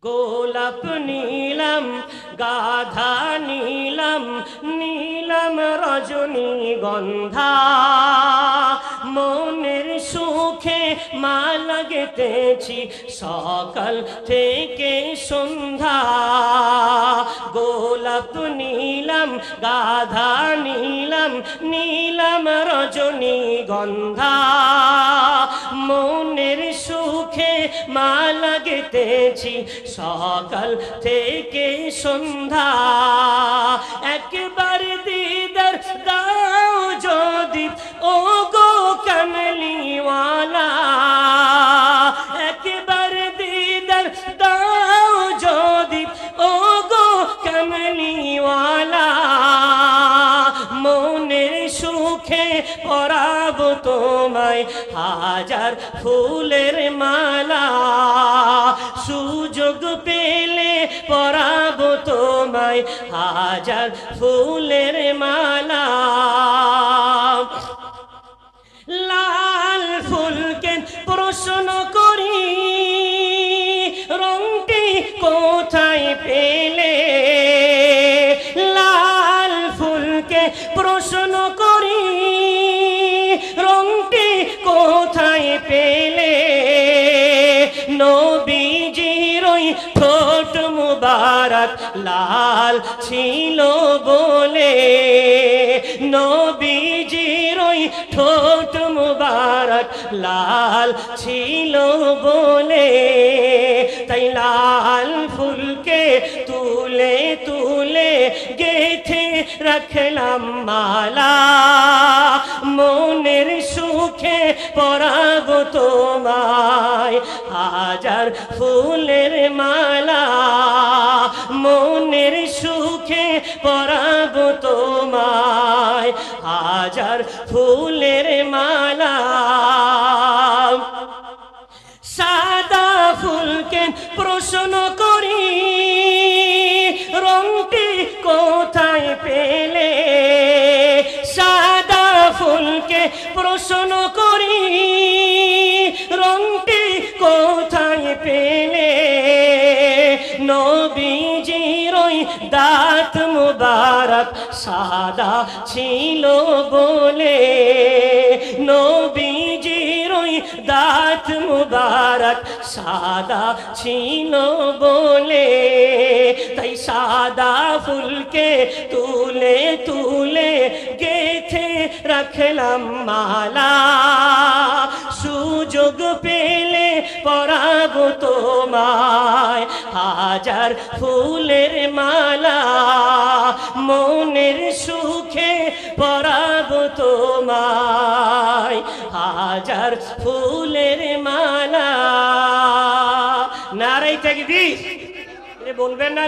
গোলাপ নীলাম গাধা নীলাম নীলাম রজনীগন্ধা মনের সুখে মালা গেঁথেছি সকাল থেকে সন্ধ্যা। গোলাপ নীলাম গাধা নীলাম নীলাম রজনীগন্ধা মনের সুখে মালা গেঁথেছি সকাল থেকে সন্ধ্যা। একবার দিদার দাও যদি ও গো কামলিওয়ালা, একবার দিদার দাও যদি ও গো কামলিওয়ালা মনের সুখে পরাবো তোমায় হাজার ফুলের মালা। সুযোগ পেলে পরাবো তোমায় হাজার ফুলের মালা। লাল ফুলকে প্রশ্ন করি রংটি কোথায় পেলে, লাল ফুলকে প্রশ্ন করি রংটি কোথায় পেলে। নবীজির ওই ঠোঁট মুবারক লাল ছিল বলে, নবীজির ওই ঠোঁট মুবারক লাল ছিল বলে, তাই লাল ফুলকে তুলে তুলে গেঁথে রাখলাম মালা। মনের সুখে পরাবো তোমায় হাজার ফুলের মালা। মনের সুখে পরাবো তোমায় হাজার ফুলের মালা। সাদা ফুলকে প্রশ্ন করি রংটি কোথায় পেলে, সাদা ফুলকে প্রশ্ন করি রংটি কোথায় পেলে। নবীজির ওই দাঁত মুবারক সাদা ছিল বলে, নবীজির ওই দাঁত মুবারক সাদা ছিল বলে, তাই সাদা ফুলকে তুলে তুলে গেঁথে রাখলাম মালা। সুযোগ পেলে পরাবো তোমায় হাজার ফুলের মালা। মনের সুখে পরাবো তোমায় হাজার ফুলের মালা। নারে তাকবীর বলবেন না?